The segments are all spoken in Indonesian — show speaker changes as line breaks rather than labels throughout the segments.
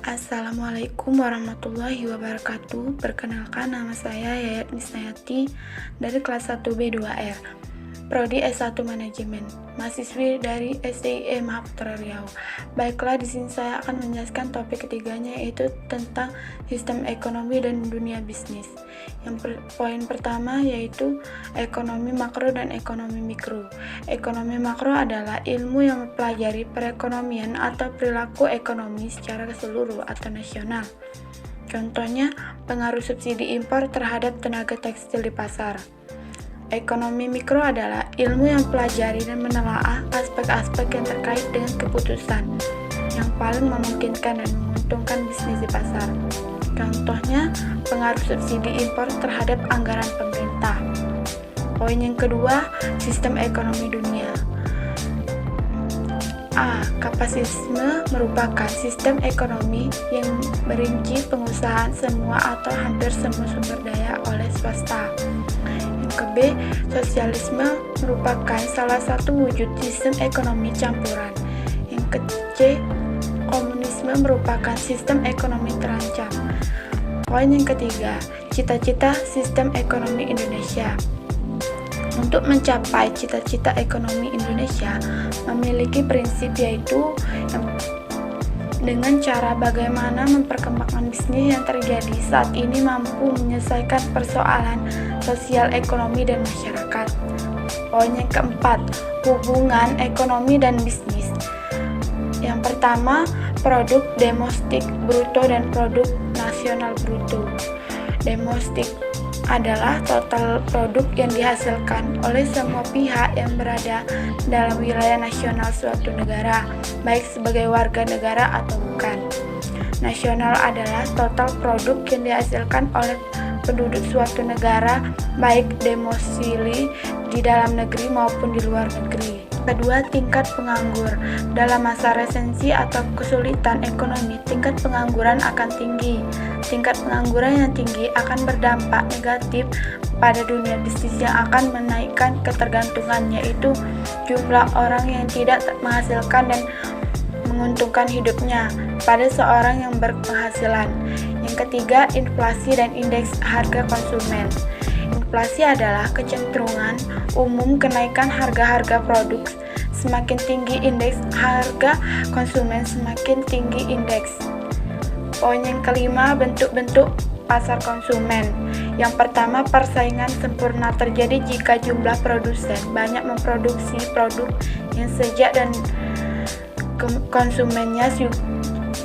Assalamualaikum warahmatullahi wabarakatuh. Perkenalkan, nama saya Yayat Misnayati dari kelas 1B2R, Prodi S1 Manajemen, mahasiswi dari SDIE Mahaputra Riau. Baiklah, di sini saya akan menjelaskan topik ketiganya, yaitu tentang sistem ekonomi dan dunia bisnis. Poin pertama yaitu ekonomi makro dan ekonomi mikro. Ekonomi makro adalah ilmu yang mempelajari perekonomian atau perilaku ekonomi secara keseluruh atau nasional. Contohnya, pengaruh subsidi impor terhadap tenaga tekstil di pasar. Ekonomi mikro adalah ilmu yang mempelajari dan menelaah aspek-aspek yang terkait dengan keputusan yang paling memungkinkan dan menguntungkan bisnis di pasar. Contohnya, pengaruh subsidi impor terhadap anggaran pemerintah. Poin yang kedua, sistem ekonomi dunia. A. Kapitalisme merupakan sistem ekonomi yang merinci penguasaan semua atau hampir semua sumber daya oleh swasta. B. Sosialisme merupakan salah satu wujud sistem ekonomi campuran. Yang C. Komunisme merupakan sistem ekonomi terancam. Poin yang ketiga, cita-cita sistem ekonomi Indonesia. Untuk mencapai cita-cita ekonomi Indonesia memiliki prinsip, yaitu dengan cara bagaimana memperkembangkan bisnis yang terjadi saat ini mampu menyelesaikan persoalan sosial, ekonomi, dan masyarakat. Poin yang keempat, hubungan ekonomi dan bisnis. Yang pertama, produk domestik bruto dan produk nasional bruto. Domestik adalah total produk yang dihasilkan oleh semua pihak yang berada dalam wilayah nasional suatu negara, baik sebagai warga negara atau bukan. Nasional adalah total produk yang dihasilkan oleh penduduk suatu negara, baik domisili di dalam negeri maupun di luar negeri. Kedua, tingkat penganggur. Dalam masa resesi atau kesulitan ekonomi, tingkat pengangguran akan tinggi. Tingkat pengangguran yang tinggi akan berdampak negatif pada dunia bisnis yang akan menaikkan ketergantungan, yaitu jumlah orang yang tidak menghasilkan dan menguntungkan hidupnya pada seorang yang berpenghasilan. Yang ketiga, inflasi dan indeks harga konsumen. Inflasi adalah kecenderungan umum kenaikan harga-harga produk. Semakin tinggi indeks harga konsumen, semakin tinggi indeks. Poin yang kelima, bentuk-bentuk pasar konsumen. Yang pertama, persaingan sempurna terjadi jika jumlah produsen banyak memproduksi produk yang sejak dan konsumennya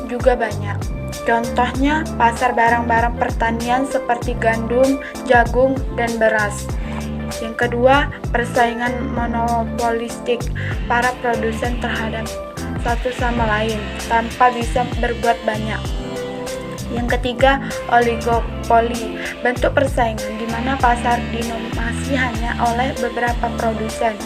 juga banyak. Contohnya, pasar barang-barang pertanian seperti gandum, jagung, dan beras. Yang kedua, persaingan monopolistik para produsen terhadap satu sama lain tanpa bisa berbuat banyak. Yang ketiga, oligopoli, bentuk persaingan di mana pasar didominasi hanya oleh beberapa produsen.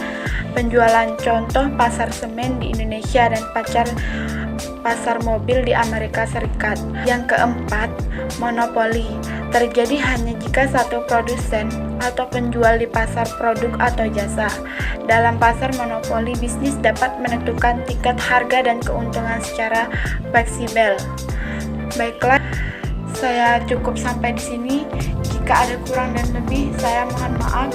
Penjualan, contoh pasar semen di Indonesia dan pasar mobil di Amerika Serikat. Yang keempat, monopoli, terjadi hanya jika satu produsen atau penjual di pasar produk atau jasa. Dalam pasar monopoli, bisnis dapat menentukan tingkat harga dan keuntungan secara fleksibel. Baiklah, saya cukup sampai di sini. Jika ada kurang dan lebih, saya mohon maaf.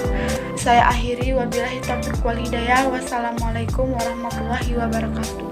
Saya akhiri, wabillahi taufiq wal hidayah. Wassalamualaikum warahmatullahi wabarakatuh.